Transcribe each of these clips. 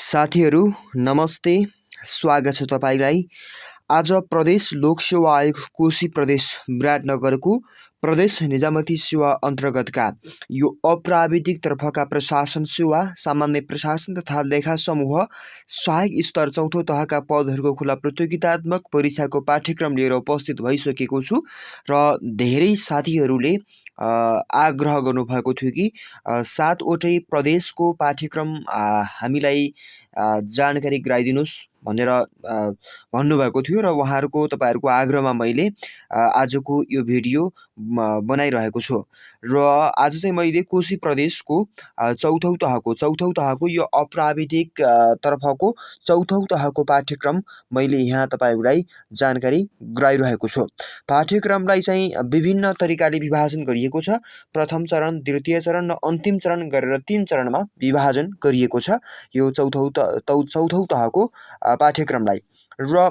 साथीहरू नमस्ते, स्वागत छ तपाईँलाई। आज प्रदेश लोक सेवा आयोग कोशी प्रदेश विराटनगरको प्रदेश निजामती सेवा अन्तर्गतका यो अप्राविधिक तर्फका प्रशासन सेवा, सामान्य प्रशासन तथा लेखा समूह सहायक स्तर चौथो तहका पदहरूको खुला प्रतियोगितात्मक परीक्षाको पाठ्यक्रम लिएर उपस्थित भइसकेको छु र धेरै साथीहरूले आग्रह गर्नुभएको थियो कि 7वटै प्रदेशको पाठ्यक्रम हामीलाई जानकारी गराइदिनुहोस् भनेर भन्नुभएको थियो र तपाईँहरूको आग्रहमा मैले आजको यो भिडियो बनाइरहेको छु। र आज चाहिँ मैले कोशी प्रदेशको चौथौ तहको यो अप्राविधिक तर्फको चौथौ तहको पाठ्यक्रम मैले यहाँ तपाईँहरूलाई जानकारी गराइरहेको छु। पाठ्यक्रमलाई चाहिँ विभिन्न तरिकाले विभाजन गरिएको छ। प्रथम चरण, द्वितीय चरण र अन्तिम चरण गरेर 3 चरणमा विभाजन गरिएको छ यो चौथौ तहको पाठ्यक्रमलाई। र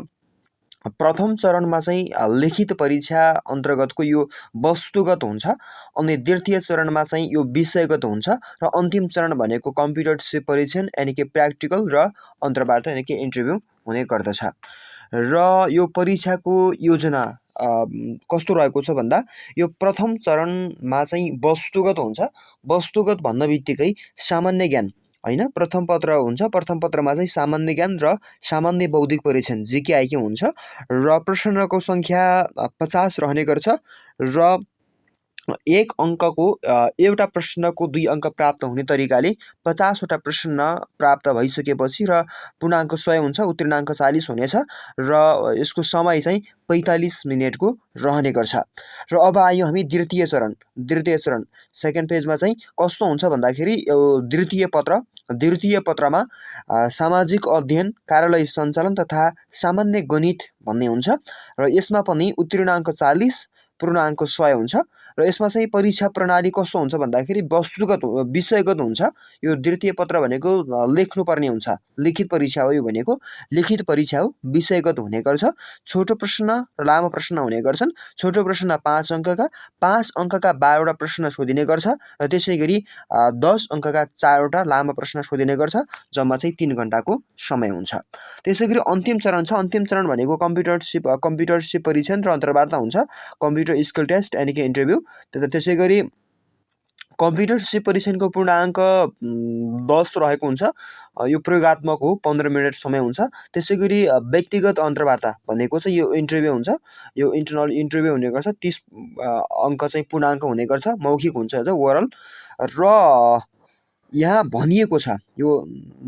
प्रथम चरणमा चाहिँ लिखित परीक्षा अन्तर्गतको यो वस्तुगत हुन्छ, अनि द्वितीय चरणमा चाहिँ यो विषयगत हुन्छ र अन्तिम चरण भनेको कम्प्युटर परीक्षण यानि कि प्र्याक्टिकल र अन्तर्वार्ता यानि कि इन्टरभ्यू हुने गर्दछ। र यो परीक्षाको योजना कस्तो रहेको छ भन्दा यो प्रथम चरणमा चाहिँ वस्तुगत हुन्छ। वस्तुगत भन्न बित्तिकै सामान्य ज्ञान होइन, प्रथम पत्र हुन्छ। प्रथम पत्रमा चाहिँ सामान्य ज्ञान र सामान्य बौद्धिक परीक्षण जिकेआइके हुन्छ र प्रश्नको सङ्ख्या 50 रहने गर्छ र एक अङ्कको एउटा प्रश्नको 2 अङ्क प्राप्त हुने तरिकाले 50वटा प्रश्न प्राप्त भइसकेपछि र पूर्णाङ्क 100 हुन्छ, उत्तीर्णाङ्क 40 हुनेछ र यसको समय चाहिँ 45 मिनेटको रहने गर्छ। र अब आयो हामी द्वितीय चरण सेकेन्ड पेजमा चाहिँ कस्तो हुन्छ भन्दाखेरि यो द्वितीय पत्रमा सामाजिक अध्ययन, कार्यालय सञ्चालन तथा सामान्य गणित भन्ने हुन्छ र यसमा पनि उत्तीर्णाङ्क 40, पूर्णाङ्क 100 हुन्छ र यसमा चाहिँ परीक्षा प्रणाली कस्तो हुन्छ भन्दाखेरि विषयगत हुन्छ। यो द्वितीय पत्र भनेको लेख्नुपर्ने हुन्छ, लिखित परीक्षा हो। यो भनेको लिखित परीक्षा हो, विषयगत हुने गर्छ। छोटो प्रश्न र लामो प्रश्न हुने गर्छन्। छोटो प्रश्न 5 अङ्कका 12वटा प्रश्न सोधिने गर्छ र त्यसै गरी 10 अङ्कका 4वटा लामो प्रश्न सोधिने गर्छ। जम्मा चाहिँ 3 घन्टाको समय हुन्छ। त्यसै गरी अन्तिम चरण छ। अन्तिम चरण भनेको कम्प्युटरसिप परीक्षण र अन्तर्वार्ता हुन्छ, कम्प्युटर स्किल टेस्ट यानि कि इन्टरभ्यू। त्यसै गरी कम्प्युटरसिप परीक्षणको पूर्णाङ्क 10 रहेको हुन्छ। यो प्रयोगात्मक हो, 15 मिनट समय हुन्छ। त्यसै गरी व्यक्तिगत अन्तर्वार्ता भनेको चाहिँ यो इन्टरभ्यू हुन्छ। यो इन्टरनल इन्टरभ्यू हुने गर्छ। 30 अङ्क चाहिँ पूर्णाङ्क हुने गर्छ, मौखिक हुन्छ ओरल। र यहाँ भनिएको छ, यो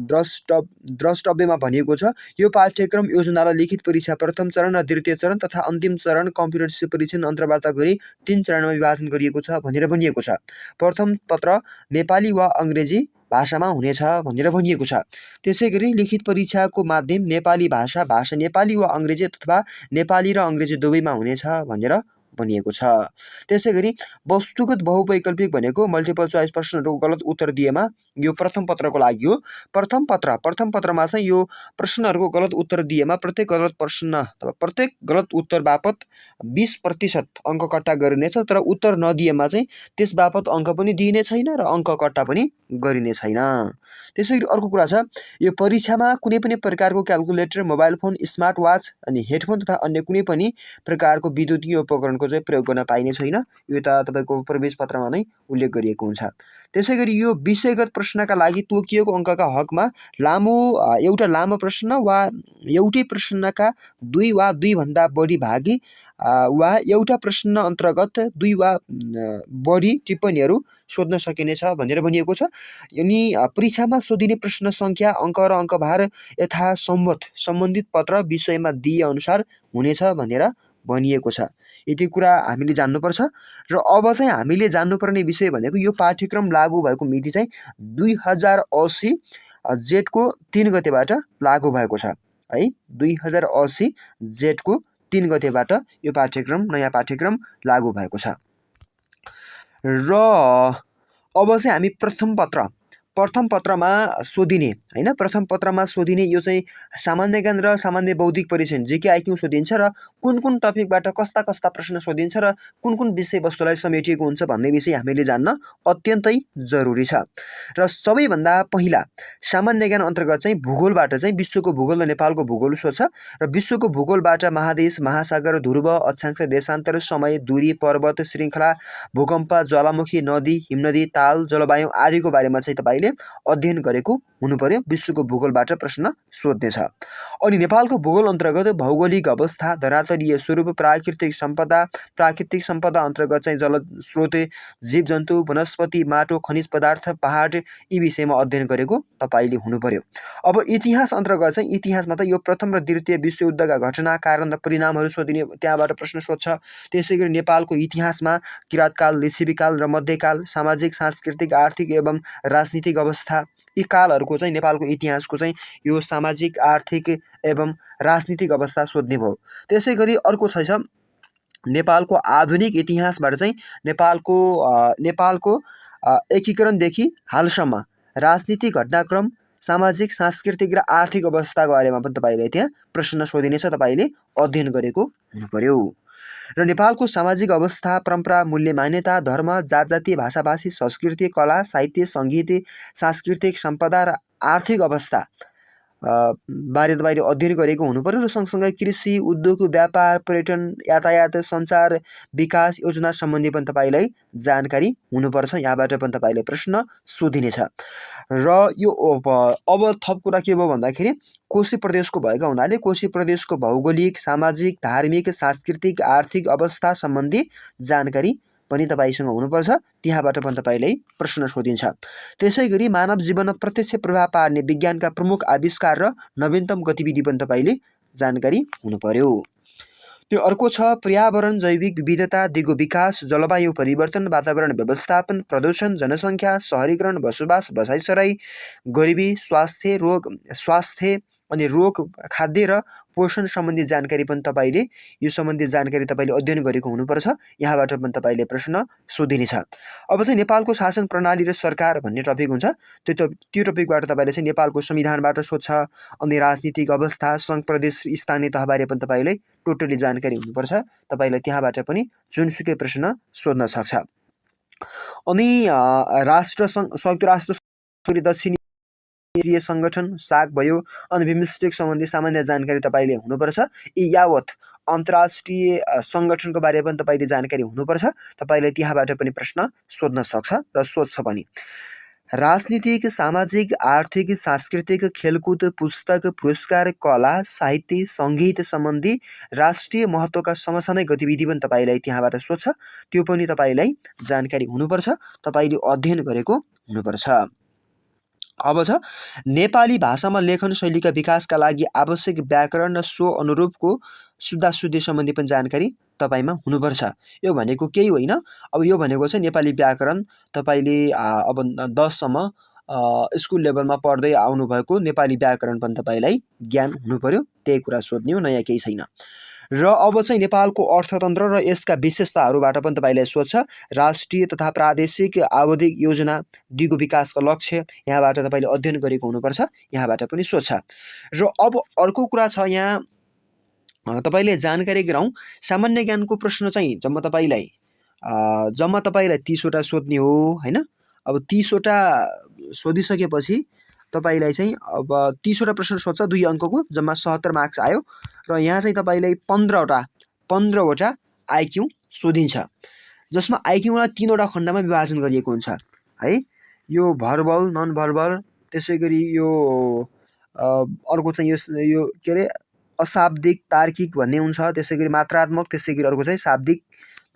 द्रष्टव्यमा भनिएको छ, यो पाठ्यक्रम योजना र लिखित परीक्षा प्रथम चरण र द्वितीय चरण तथा अन्तिम चरण कम्प्युटरसिप परीक्षण अन्तर्वार्ता गरी 3 चरणमा विभाजन गरिएको छ भनेर भनिएको छ। प्रथम पत्र नेपाली वा अङ्ग्रेजी भाषामा हुनेछ भनेर भनिएको छ। त्यसै गरी लिखित परीक्षाको माध्यम नेपाली भाषा नेपाली वा अङ्ग्रेजी अथवा नेपाली र अङ्ग्रेजी दुवैमा हुनेछ भनेर भनिएको छ। त्यसै गरी वस्तुगत बहुवैकल्पिक भनेको मल्टिपल चोइस प्रश्नहरूको गलत उत्तर दिएमा यो प्रथम पत्रको लागि हो। प्रथम पत्रमा चाहिँ यो प्रश्नहरूको गलत उत्तर दिएमा प्रत्येक गलत उत्तर बापत 20% अङ्क कट्टा गरिनेछ, तर उत्तर नदिएमा चाहिँ त्यस बापत अङ्क पनि दिइने छैन र अङ्क कट्टा पनि गरिने छैन। त्यसै गरी अर्को कुरा छ, यो परीक्षामा कुनै पनि प्रकारको calculator, mobile phone, smart watch अनि हेडफोन तथा अन्य कुनै पनि प्रकारको विद्युतीय उपकरणको चाहिँ प्रयोग गर्न पाइने छैन। यो त तपाईँको प्रवेश पत्रमा नै उल्लेख गरिएको हुन्छ। त्यसै गरी यो विषयगत प्रश्नका लागि तोकिएको अङ्कका हकमा एउटा लामो प्रश्न वा एउटै प्रश्नका 2 वा 2 भन्दा बढी भागी वा एउटा प्रश्न अन्तर्गत 2 वा बढी टिप्पणीहरू सोध्न सकिनेछ भनेर भनिएको छ। अनि परीक्षामा सोधिने प्रश्न सङ्ख्या, अङ्क र अङ्कभार सम्बन्धित पत्र विषयमा दिए अनुसार हुनेछ भनेर भनिएको छ। यति कुरा हामीले जान्नुपर्छ। र अब चाहिँ हामीले जान्नुपर्ने विषय भनेको यो पाठ्यक्रम लागू भएको मिति चाहिँ 2080 जेठको 3 गतेबाट लागू भएको छ है। 2080 जेठको 3 गतेबाट यो नयाँ पाठ्यक्रम लागू भएको छ। र अब चाहिँ हामी प्रथम प्रथम पत्रमा सोधिने हैन, प्रथम पत्रमा सोधिने यो चाहिँ सामान्य ज्ञान र सामान्य बौद्धिक परिचय जेके आइक्यू सोधिन्छ र कुन कुन टपिकबाट कस्ता कस्ता प्रश्न सोधिन्छ र कुन कुन विषयवस्तुलाई समेटिएको हुन्छ भन्ने विषय हामीले जान्न अत्यन्तै जरुरी छ। र सबैभन्दा पहिला सामान्य ज्ञान अन्तर्गत चाहिँ भूगोलबाट चाहिँ विश्वको भूगोल र नेपालको भूगोल सोध्छ र विश्वको भूगोलबाट महादेश, महासागर, ध्रुव, अक्षांश, देशान्तर, समय, दूरी, पर्वत श्रृङ्खला, भूकम्प, ज्वालामुखी, नदी, हिमनदी, ताल, जलवायु आदिको बारेमा चाहिँ तपाईले अध्ययन गरेको हुनु पर्यो। विश्वको भूगोलबाट प्रश्न सोध्नेछ। अनि नेपालको भूगोल अन्तर्गत भौगोलिक अवस्था, धरातलीय स्वरूप, प्राकृतिक सम्पदा अन्तर्गत चाहिँ जलस्रोत, जीवजन्तु, वनस्पति, माटो, खनिज पदार्थ, पहाड यी विषयमा अध्ययन गरेको तपाईले हुनु पर्यो। अब इतिहास अन्तर्गत चाहिँ इतिहासमा त यो प्रथम र द्वितीय विश्वयुद्धका घटना, कारण र परिणामहरू सोधिने, त्यहाँबाट प्रश्न सोध्छ। त्यसैगरी नेपालको इतिहासमा किराँतकाल, लिच्छविकाल र मध्यकाल, सामाजिक, सांस्कृतिक, आर्थिक एवं राजनीतिक अवस्था यी कालहरूको चाहिँ नेपालको इतिहासको चाहिँ यो सामाजिक, आर्थिक एवं राजनीतिक अवस्था सोध्ने भयो। त्यसैगरी अर्को छ नेपालको आधुनिक इतिहासबाट चाहिँ नेपालको एकीकरणदेखि हालसम्म राजनीतिक घटनाक्रम, सामाजिक, सांस्कृतिक र आर्थिक अवस्थाको बारेमा पनि तपाईले त्यहाँ प्रश्न सोधिनेछ, तपाईले अध्ययन गरेको हुनु पर्यो। र नेपालको सामाजिक अवस्था, परम्परा, मूल्य, मान्यता, धर्म, जात-जाति, भाषा-भाषी, संस्कृति, कला, साहित्य, सङ्गीत, सांस्कृतिक सम्पदा र आर्थिक अवस्था बारे तपाईले अध्ययन गरेको हुनु पर्यो। र सँगसँगै कृषि, उद्योग, व्यापार, पर्यटन, यातायात, सञ्चार, विकास योजना सम्बन्धी पनि तपाईलाई जानकारी हुनुपर्छ। यहाँबाट पनि तपाईले प्रश्न सोधिनेछ। र यो अब थप कुरा के भयो भन्दाखेरि कोशी प्रदेशको भएका हुनाले कोशी प्रदेशको भौगोलिक, सामाजिक, धार्मिक, सांस्कृतिक, आर्थिक अवस्था सम्बन्धी जानकारी पनि तपाईसँग हुनुपर्छ। त्यहाँबाट पनि तपाईलाई प्रश्न सोधिन्छ। त्यसैगरी मानव जीवनमा प्रत्यक्ष प्रभाव पार्ने विज्ञानका प्रमुख आविष्कार र नवीनतम गतिविधि पनि तपाईले जानकारी हुनु पर्यो। त्यो अर्को छ पर्यावरण, जैविक विविधता, दिगो विकास, जलवायु परिवर्तन, वातावरण व्यवस्थापन, प्रदूषण, जनसङ्ख्या, शहरीकरण, बसोबास, बसाइसराई, गरिबी, स्वास्थ्य अनि रोग, खाद्य र पोषण सम्बन्धी जानकारी पनि तपाईले यो सम्बन्धी जानकारी तपाईले अध्ययन गरेको हुनुपर्छ। यहाँबाट पनि तपाईले प्रश्न सोधिनेछ। अब चाहिँ नेपालको शासन प्रणाली र सरकार भन्ने टपिक हुन्छ। त्यो टपिकबाट तपाईले चाहिँ नेपालको संविधानबाट सोध्छ। अनि राजनीतिक अवस्था, सङ्घ प्रदेश, स्थानीय तहबारे पनि तपाईलाई टोटली जानकारी हुनुपर्छ। तपाईलाई त्यहाँबाट पनि जुनसुकै प्रश्न सोध्न सक्छ। अनि संयुक्त राष्ट्र दक्षिणी सङ्गठन, साग भयो, अनि बिमस्टेक सम्बन्धी सामान्य जानकारी तपाईले हुनुपर्छ। यी यावत अन्तर्राष्ट्रिय सङ्गठनको बारेमा पनि तपाईले जानकारी हुनुपर्छ। तपाईले त्यहाँबाट पनि प्रश्न सोध्न सक्छ र सोध्छ पनि। राजनीतिक, सामाजिक, आर्थिक, सांस्कृतिक, खेलकुद, पुस्तक, पुरस्कार, कला, साहित्य, सङ्गीत सम्बन्धी राष्ट्रिय महत्त्वका समसामयिक गतिविधि पनि तपाईलाई त्यहाँबाट सोध्छ। त्यो पनि तपाईलाई जानकारी हुनुपर्छ। तपाईले अध्ययन गरेको हुनुपर्छ। अब छ नेपाली भाषामा लेखन शैलीका विकासका लागि आवश्यक व्याकरण र सो अनुरूपको शुद्धाशुद्धि सम्बन्धी पनि जानकारी तपाईमा हुनुपर्छ। यो भनेको केही होइन। अब यो भनेको चाहिँ नेपाली व्याकरण तपाईले अब 10 सम्म स्कुल लेभलमा पढ्दै आउनुभएको नेपाली व्याकरण पनि तपाईलाई ज्ञान हुनु पर्यो। त्यही कुरा सोध्ने हो, नयाँ केही छैन। र अब चाहिँ नेपालको अर्थतन्त्र र यसका विशेषताहरूबाट पनि तपाईलाई सोध्छ। राष्ट्रिय तथा प्रादेशिक आवधिक योजना, दिगो विकासका लक्ष्य यहाँबाट तपाईले अध्ययन गरेको हुनुपर्छ। यहाँबाट पनि सोध्छ। र अब अर्को कुरा छ यहाँ तपाईले जानकारी गराउँ। सामान्य ज्ञानको प्रश्न चाहिँ जम्मा तपाईलाई 30वटा सोध्ने हो हैन। अब 30वटा सोधिसकेपछि तपाईलाई चाहिँ अब 30वटा प्रश्न सोध्छ, 2 अङ्कको, जम्मा 77 मार्क्स आयो। र यहाँ चाहिँ तपाईलाई 15वटा आइक्यू सोधिन्छ, जसमा आइक्यूलाई 3वटा खण्डमा विभाजन गरिएको हुन्छ है। यो भर्बल, नन भर्बल, त्यसैगरी यो अर्को चाहिँ यो के अरे अशाब्दिक, तार्किक भन्ने हुन्छ, त्यसैगरी मात्रात्मक, त्यसैगरी अर्को चाहिँ शाब्दिक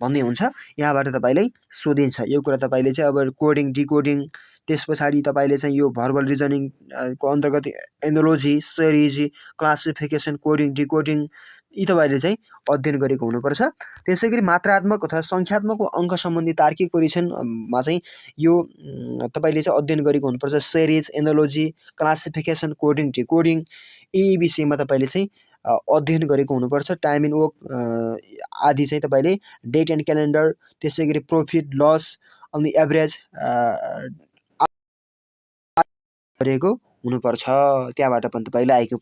भन्ने हुन्छ। यहाँबाट तपाईलाई सोधिन्छ। यो कुरा तपाईले चाहिँ अब कोडिङ, डिकोडिङ, त्यस पछाडि तपाईले चाहिँ यो भर्बल रिजनिङ को अन्तर्गत एनोलोजी, सिरिज, क्लासिफिकेसन, कोडिङ, डिकोडिङ यी तपाईले चाहिँ अध्ययन गरेको हुनुपर्छ। त्यसैगरी मात्रात्मक अथवा सङ्ख्यात्मक अङ्क सम्बन्धी तार्किक परीक्षणमा चाहिँ यो तपाईले चाहिँ अध्ययन गरेको हुनुपर्छ। सिरिज, एनोलोजी, क्लासिफिकेसन, कोडिङ, डिकोडिङ यी विषयमा तपाईले चाहिँ अध्ययन गरेको हुनुपर्छ। टाइम एन्ड वर्क आदि चाहिँ तपाईले डेट एन्ड क्यालेन्डर, त्यसैगरी प्रॉफिट लस अनि एभरेज गरेको हुनुपर्छ। त्यहाँबाट पनि तपाईँले आइक्यू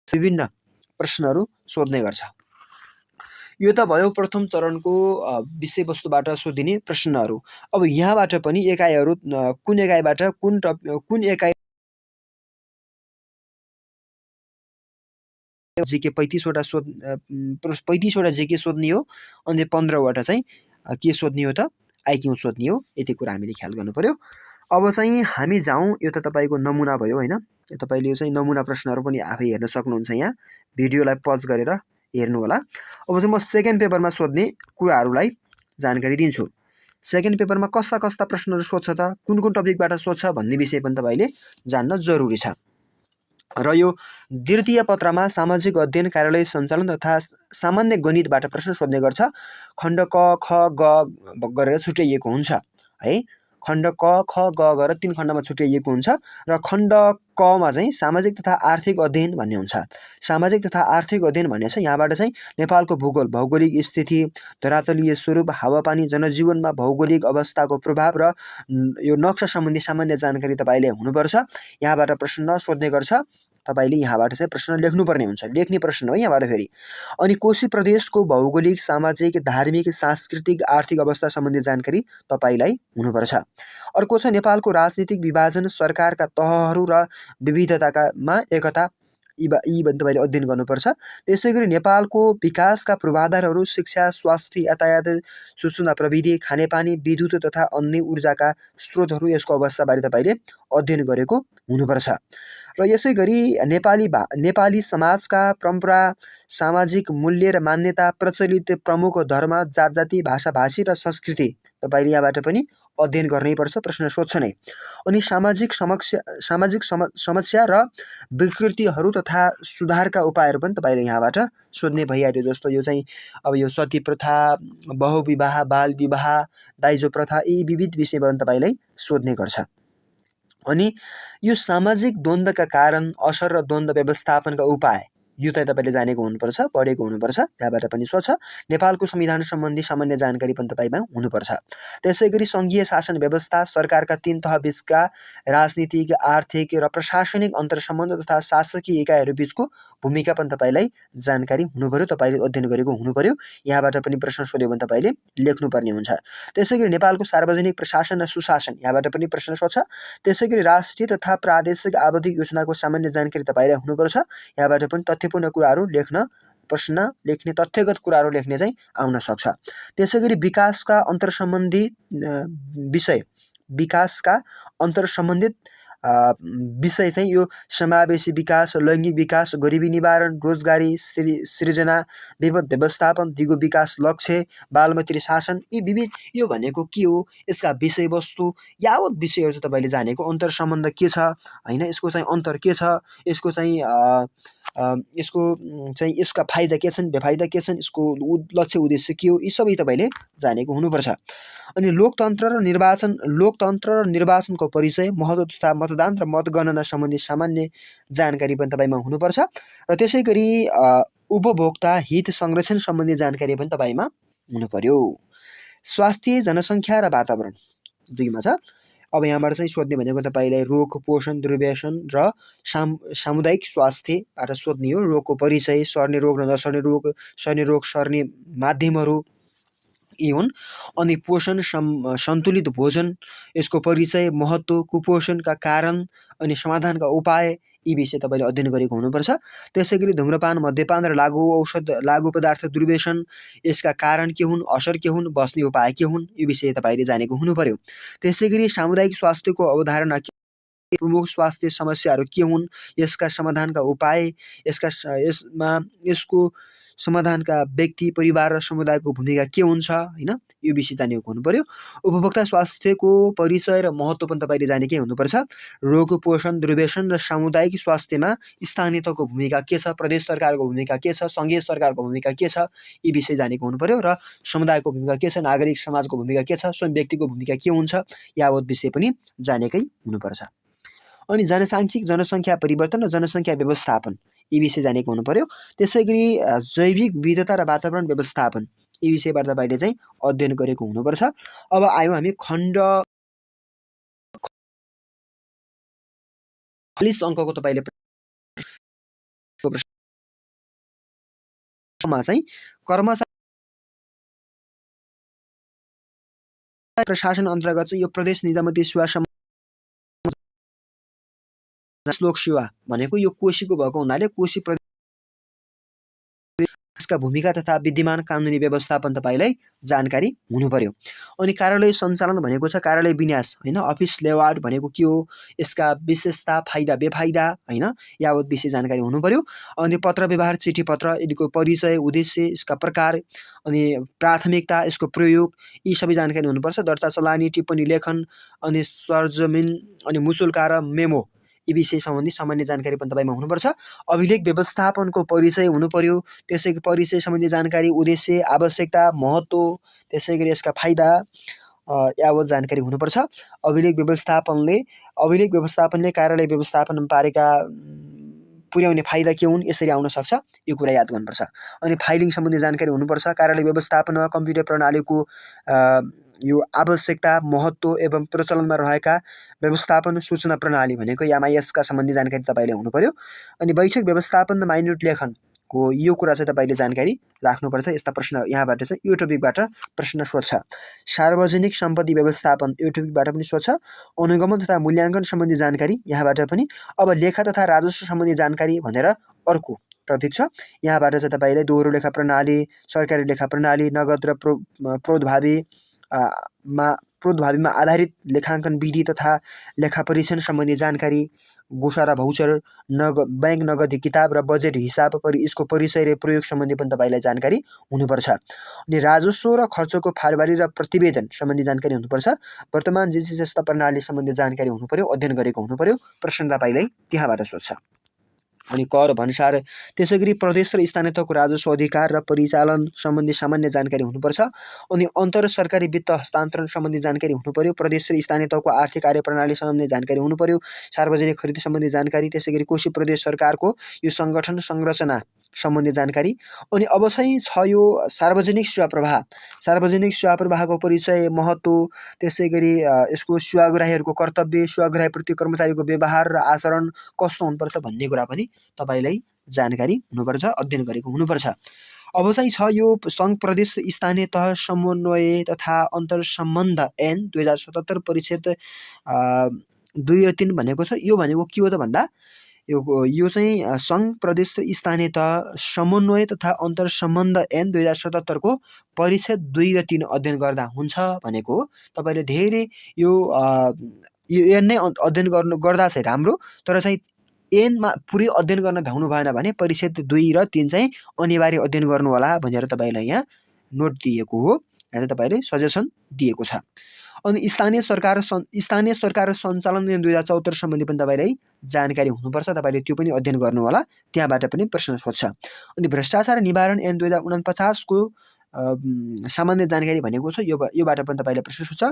विभिन्न प्रश्नहरू सोध्ने गर्छ। यो त भयो प्रथम चरणको विषयवस्तुबाट सोधिने प्रश्नहरू। अब यहाँबाट पनि एकाइहरू कुन एकाइबाट कुन एकाइ जीके 35वटा 35वटा जीके सोध्ने हो, अनि 15वटा चाहिँ के सोध्ने हो त आइक्यू सोध्ने हो। यति कुरा हामीले ख्याल गर्नु पर्यो। अब चाहिँ हामी जाउँ, यो त तपाईँको नमुना भयो होइन। तपाईँले यो चाहिँ नमुना प्रश्नहरू पनि आफै हेर्न सक्नुहुन्छ। यहाँ भिडियोलाई पज गरेर हेर्नु होला। अब चाहिँ म सेकेन्ड पेपरमा सोध्ने कुराहरूलाई जानकारी दिन्छु। सेकेन्ड पेपरमा कस्ता कस्ता प्रश्नहरू सोध्छ त, कुन कुन टपिकबाट सोध्छ भन्ने विषय पनि तपाईँले जान्न जरुरी छ। र यो द्वितीय पत्रमा सामाजिक अध्ययन कार्यालय सञ्चालन तथा सामान्य गणितबाट प्रश्न सोध्ने गर्छ। खण्ड क ख ग गरेर छुट्याइएको हुन्छ है। खण्ड क ख ग गरेर 3 खण्डमा छुट्याइएको हुन्छ। र खण्ड कमा चाहिँ सामाजिक तथा आर्थिक अध्ययन भन्ने हुन्छ। सामाजिक तथा आर्थिक अध्ययन भन्ने छ यहाँबाट चाहिँ नेपालको भूगोल, भौगोलिक स्थिति, धरातलीय स्वरूप, हावापानी, जनजीवनमा भौगोलिक अवस्थाको प्रभाव र यो नक्सा सम्बन्धी सामान्य जानकारी तपाईँले हुनुपर्छ। यहाँबाट प्रश्न सोध्ने गर्छ। तपाईँले यहाँबाट चाहिँ प्रश्न लेख्नुपर्ने हुन्छ, लेख्ने प्रश्न हो यहाँबाट फेरि। अनि कोशी प्रदेशको भौगोलिक, सामाजिक, धार्मिक, सांस्कृतिक, आर्थिक अवस्था सम्बन्धी जानकारी तपाईँलाई हुनुपर्छ। अर्को छ नेपालको राजनीतिक विभाजन, सरकारका तहहरू र विविधतामा एकता, यी पनि तपाईँले अध्ययन गर्नुपर्छ। त्यसै गरी नेपालको विकासका पूर्वाधारहरू शिक्षा, स्वास्थ्य, यातायात, सूचना प्रविधि, खानेपानी, विद्युत तथा अन्य ऊर्जाका स्रोतहरू, यसको अवस्थाबारे तपाईँले अध्ययन गरेको हुनुपर्छ। र यसै गरी नेपाली समाजका परम्परा, सामाजिक मूल्य र मान्यता, प्रचलित प्रमुख धर्म, जात जाति, भाषा भाषी र संस्कृति तपाईँले यहाँबाट पनि अध्ययन गर्नैपर्छ, प्रश्न सोध्छ नै। अनि सामाजिक समस्या र विकृतिहरू तथा सुधारका उपायहरू पनि तपाईँले यहाँबाट सोध्ने भइहाल्यो। जस्तो यो चाहिँ अब यो सती प्रथा, बहुविवाह, बाल विवाह, दाइजो प्रथा, यी विविध विषयमा पनि तपाईँलाई सोध्ने गर्छ। अनि यो सामाजिक द्वन्द्वका कारण, असर र द्वन्द्व व्यवस्थापनका उपाय, यो चाहिँ तपाईँले जानेको हुनुपर्छ, पढेको हुनुपर्छ। त्यहाँबाट पनि सोध्छ। नेपालको संविधान सम्बन्धी सामान्य जानकारी पनि तपाईँमा हुनुपर्छ। त्यसै गरी सङ्घीय शासन व्यवस्था, सरकारका 3 तह बीचका राजनीतिक, आर्थिक र प्रशासनिक अन्तर्सम्बन्ध तथा शासकीय इकाइहरू बीचको भूमिका पनि तपाईँलाई जानकारी हुनुपर्यो, तपाईँले अध्ययन गरेको हुनुपर्यो। यहाँबाट पनि प्रश्न सोध्यो भने तपाईँले लेख्नुपर्ने हुन्छ। त्यसै गरी नेपालको सार्वजनिक प्रशासन र सुशासन, यहाँबाट पनि प्रश्न सोध्छ। त्यसै गरी राष्ट्रिय तथा प्रादेशिक आवधिक योजनाको सामान्य जानकारी तपाईँलाई हुनुपर्छ। यहाँबाट पनि तथ्यपूर्ण कुराहरू लेख्न, प्रश्न लेख्ने, तथ्यगत कुराहरू लेख्ने चाहिँ आउन सक्छ। त्यसै गरी विकासका अन्तर्सम्बन्धित विषय चाहिँ यो समावेशी विकास, लैङ्गिक विकास, गरिबी निवारण, रोजगारी सृजना, विपद व्यवस्थापन, दिगो विकास लक्ष्य, बालमैत्री शासन, यी विविध, यो भनेको के हो, यसका विषयवस्तु यावत विषयहरू चाहिँ तपाईँले जानेको, अन्तर्सम्बन्ध के छ होइन, यसको चाहिँ अन्तर के छ, यसको चाहिँ यसका फाइदा के छन्, बेफाइदा के छन्, यसको लक्ष्य उद्देश्य के हो, यी सबै तपाईँले जानेको हुनुपर्छ। अनि लोकतन्त्र र निर्वाचनको परिचय, महत्त्व तथा मतदान र मतगणना सम्बन्धी सामान्य जानकारी पनि तपाईँमा हुनुपर्छ। र त्यसै गरी उपभोक्ता हित संरक्षण सम्बन्धी जानकारी पनि तपाईँमा हुनुपर्यो। स्वास्थ्य, जनसङ्ख्या र वातावरण 2मा छ। अब यहाँबाट चाहिँ सोध्ने भनेको तपाईँलाई रोग, पोषण, दुर्व्यसन र सामुदायिक स्वास्थ्यबाट सोध्ने हो। रोगको परिचय, सर्ने रोग र नसर्ने रोग, सर्ने रोग, सर्ने माध्यमहरू यी हुन्। अनि पोषण, सन्तुलित भोजन, यसको परिचय, महत्त्व, कुपोषणका कारण अनि समाधानका उपाय, यी विषय तपाईँले अध्ययन गरेको हुनुपर्छ। त्यसै गरी धुम्रपान, मद्यपान र लागु पदार्थ दुर्व्यसन, यसका कारण के हुन्, असर के हुन्, बस्ने उपाय के हुन्, यो विषय तपाईँले जानेको हुनुपर्यो। त्यसै गरी सामुदायिक स्वास्थ्यको अवधारणा के, प्रमुख स्वास्थ्य समस्याहरू के हुन्, यसका समाधानका उपाय, यसको समाधानका व्यक्ति, परिवार र समुदायको भूमिका के हुन्छ होइन, यो विषय जानेको हुनुपर्यो। उपभोक्ता स्वास्थ्यको परिचय र महत्त्व पनि तपाईँले जानेकै हुनुपर्छ। रोग, पोषण, दुर्व्यसन र सामुदायिक स्वास्थ्यमा स्थानीय तहको भूमिका के छ, प्रदेश सरकारको भूमिका के छ, सङ्घीय सरकारको भूमिका के छ, यी विषय जानेको हुनुपर्यो। र समुदायको भूमिका के छ, नागरिक समाजको भूमिका के छ, स्वयं व्यक्तिको भूमिका के हुन्छ, यावत विषय पनि जानेकै हुनुपर्छ। अनि जनसाङ्ख्यिक, जनसङ्ख्या परिवर्तन र जनसङ्ख्या व्यवस्थापन, यी विषय जानेको हुनु पर्यो। त्यसै गरी जैविक विविधता र वातावरण व्यवस्थापन यी विषयबाट तपाईँले चाहिँ अध्ययन गरेको हुनुपर्छ। अब आयौँ हामी खण्ड 40 अङ्कको तपाईँले प्रश्नमा चाहिँ कर्मचारी प्रशासन अन्तर्गत चाहिँ यो प्रदेश निजामती सेवा लोक सेवा भनेको यो कोशीको भएको हुनाले कोशी प्रदेशका भूमिका तथा विद्यमान कानुनी व्यवस्थापन तपाईँलाई जानकारी हुनु पर्यो। अनि कार्यालय सञ्चालन भनेको छ कार्यालय विन्यास होइन, अफिस लेआउट भनेको के हो, यसका विशेषता फाइदा बेफाइदा होइन, यावत विषय जानकारी हुनु पर्यो। अनि पत्र व्यवहार चिठी पत्र यिनीको परिचय उद्देश्य यसका प्रकार अनि प्राथमिकता यसको प्रयोग यी सबै जानकारी हुनुपर्छ। दर्ता चलानी टिप्पणी लेखन अनि सरजमिन अनि मुचुल्का र मेमो यी विषय सम्बन्धी सामान्य जानकारी पनि तपाईँमा हुनुपर्छ। अभिलेख व्यवस्थापनको परिचय हुनु पर्यो, त्यसै परिचय सम्बन्धी जानकारी उद्देश्य आवश्यकता महत्त्व त्यसै गरी यसका फाइदा यावत जानकारी हुनुपर्छ। अभिलेख व्यवस्थापनले कार्यालय व्यवस्थापन पारेका पुर्याउने फाइदा के हुन् यसरी आउन सक्छ, यो कुरा याद गर्नुपर्छ। अनि फाइलिङ सम्बन्धी जानकारी हुनुपर्छ। कार्यालय व्यवस्थापनमा कम्प्युटर प्रणालीको यो आवश्यकता महत्त्व एवं प्रचलनमा रहेका व्यवस्थापन सूचना प्रणाली भनेको एमआइएसका सम्बन्धी जानकारी तपाईँले हुनु पर्यो। अनि बैठक व्यवस्थापन माइन्युट लेखनको यो कुरा चाहिँ तपाईँले जानकारी राख्नुपर्छ। यस्ता प्रश्न यहाँबाट चाहिँ यो टपिकबाट प्रश्न सोध्छ। सार्वजनिक सम्पत्ति व्यवस्थापन यो टपिकबाट पनि सोध्छ। अनुगमन तथा मूल्याङ्कन सम्बन्धी जानकारी यहाँबाट पनि। अब लेखा तथा राजस्व सम्बन्धी जानकारी भनेर अर्को टपिक छ, यहाँबाट चाहिँ तपाईँले दोहोरो लेखा प्रणाली, सरकारी लेखा प्रणाली, नगद र प्रोद्भावीमा आधारित लेखाङ्कन विधि तथा लेखा परीक्षण सम्बन्धी जानकारी, गोसा र भौचर, बैंक नगदी किताब र बजेट हिसाब यसको परिचय र प्रयोग सम्बन्धी पनि तपाईँलाई जानकारी हुनुपर्छ। अनि राजस्व र खर्चको फारबारी र प्रतिवेदन सम्बन्धी जानकारी हुनुपर्छ। वर्तमान जिएसटी जस्ता प्रणाली सम्बन्धी जानकारी हुनु पर्यो, अध्ययन गरेको हुनु पर्यो। प्रश्न तपाईँलाई त्यहाँबाट सोध्छ। अनि कर भन्सार त्यसै गरी प्रदेश र स्थानीय तहको राजस्व अधिकार र परिचालन सम्बन्धी सामान्य जानकारी हुनुपर्छ। अनि अन्तर सरकारी वित्त हस्तान्तरण सम्बन्धी जानकारी हुनु पर्यो। प्रदेश र स्थानीय तहको आर्थिक कार्यप्रणाली सम्बन्धी जानकारी हुनु पर्यो। सार्वजनिक खरिद सम्बन्धी जानकारी, त्यसै गरी कोशी प्रदेश सरकारको यो सङ्गठन संरचना सम्बन्धी जानकारी। अनि अब चाहिँ छ यो सार्वजनिक सेवा प्रवाहको परिचय महत्त्व, त्यसै गरी यसको सेवाग्राहीहरूको कर्तव्य, सेवाग्राहीप्रति कर्मचारीको व्यवहार र आचरण कस्तो हुनुपर्छ भन्ने कुरा पनि तपाईँलाई जानकारी हुनुपर्छ, अध्ययन गरेको हुनुपर्छ। अब चाहिँ छ यो सङ्घ प्रदेश स्थानीय तह समन्वय तथा अन्तर सम्बन्ध ऐन 2077 परिच्छेद 2 र 3 भनेको छ। यो भनेको के हो त भन्दा यो चाहिँ सङ्घ प्रदेश स्थानीय तह समन्वय तथा अन्तर सम्बन्ध ऐन 2077 को परिच्छेद 2 र 3 अध्ययन गर्दा हुन्छ भनेको हो। तपाईँले धेरै यो ऐन नै अध्ययन गर्दा चाहिँ राम्रो, तर चाहिँ ऐनमा पुरै अध्ययन गर्न भ्याउनु भएन भने परिच्छेद 2 र 3 चाहिँ अनिवार्य अध्ययन गर्नु होला भनेर तपाईँलाई यहाँ नोट दिएको हो, यहाँ चाहिँ तपाईँले सजेसन दिएको छ। अनि स्थानीय सरकार सञ्चालन ऐन 2074 सम्बन्धी पनि तपाईँलाई जानकारी हुनुपर्छ, तपाईँले त्यो पनि अध्ययन गर्नु होला, त्यहाँबाट पनि प्रश्न सोध्छ। अनि भ्रष्टाचार निवारण ऐन 2049 को सामान्य जानकारी भनेको छ, योबाट पनि तपाईँले प्रश्न सोध्छ।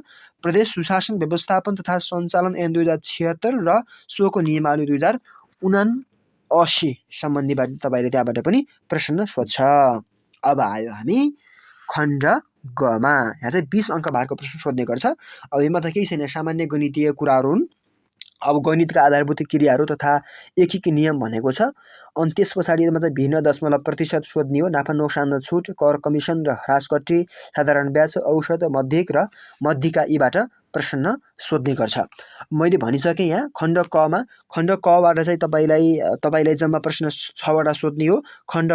प्रदेश सुशासन व्यवस्थापन तथा सञ्चालन ऐन 2076 र सोको नियमावली 2079 सम्बन्धीबाट तपाईँले त्यहाँबाट पनि प्रश्न सोध्छ। अब आयो हामी खण्ड गमा, यहाँ चाहिँ 20 अङ्क भारको प्रश्न सोध्ने गर्छ। अब यसमा त केही छैन, सामान्य गणितीय कुराहरू हुन्। अब गणितका आधारभूत क्रियाहरू तथा एकीक नियम भनेको छ। अनि त्यस पछाडि मतलब भिन्न दशमलव प्रतिशत सोध्ने हो, नाफा नोक्सान र छुट, कर कमिसन र ह्रासकट्टी, साधारण ब्याज, औसत, मध्यक र मध्यिका यीबाट प्रश्न सोध्ने गर्छ। मैले भनिसकेँ यहाँ खण्ड कबाट चाहिँ तपाईँलाई जम्मा प्रश्न 6वटा सोध्ने हो। खण्ड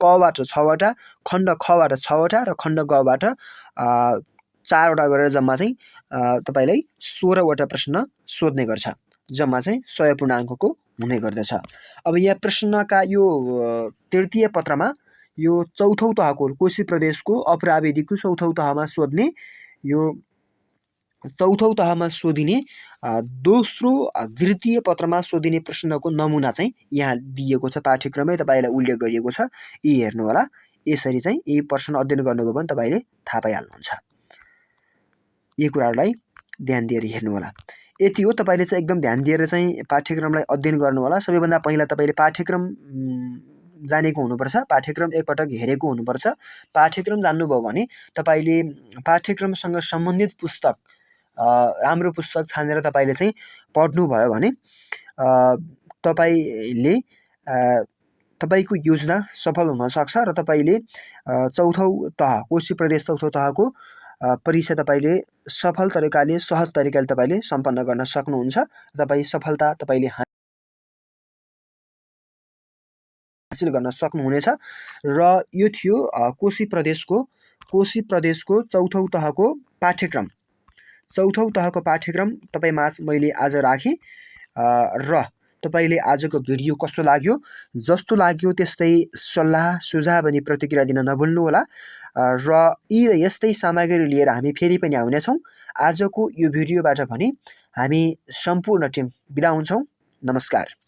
कबाट 6वटा, खण्ड खबाट 6वटा र खण्ड गबाट 4वटा गरेर जम्मा चाहिँ तपाईँलाई 16वटा प्रश्न सोध्ने गर्छ। जम्मा चाहिँ 100 पूर्णाङ्कको हुने गर्दछ। अब यहाँ प्रश्नका यो तृतीय पत्रमा यो चौथौ तहको कोशी प्रदेशको अपराविधिको चौथौ तहमा सोध्ने यो चौथौ तहमा सोधिने दोस्रो द्वितीय पत्रमा सोधिने प्रश्नको नमुना चाहिँ यहाँ दिएको छ, पाठ्यक्रमै तपाईँलाई उल्लेख गरिएको छ। यी हेर्नु होला, यसरी चाहिँ यी प्रश्न अध्ययन गर्नुभयो भने तपाईँले थाहा पाइहाल्नुहुन्छ। यी कुराहरूलाई ध्यान दिएर हेर्नु होला। यति हो। तपाईँले चाहिँ एकदम ध्यान दिएर चाहिँ पाठ्यक्रमलाई अध्ययन गर्नु होला। सबैभन्दा पहिला तपाईँले पाठ्यक्रम जानेको हुनुपर्छ, पाठ्यक्रम एकपटक हेरेको हुनुपर्छ। पाठ्यक्रम जान्नुभयो भने तपाईँले पाठ्यक्रमसँग सम्बन्धित पुस्तक राम्रो पुस्तक छानेर तपाईँले चाहिँ पढ्नुभयो भने तपाईँले तपाईँको योजना सफल हुनसक्छ र तपाईँले चौथौँ तह कोशी प्रदेश चौथौँ तहको परीक्षा तपाईँले सफल तरिकाले सहज तरिकाले तपाईँले सम्पन्न गर्न सक्नुहुन्छ। तपाईँ सफलता तपाईँले हासिल गर्न सक्नुहुनेछ। र यो थियो कोशी प्रदेशको चौथौँ तहको पाठ्यक्रम। चौथौँ तहको पाठ्यक्रम तपाईँमाझ मैले आज राखेँ। र तपाईँले आजको भिडियो कस्तो लाग्यो, जस्तो लाग्यो त्यस्तै सल्लाह सुझाव अनि प्रतिक्रिया दिन नभुल्नुहोला। र यस्तै सामग्री लिएर हामी फेरि पनि आउनेछौँ। आजको यो भिडियोबाट भने हामी सम्पूर्ण टिम बिदा हुन्छौँ। नमस्कार।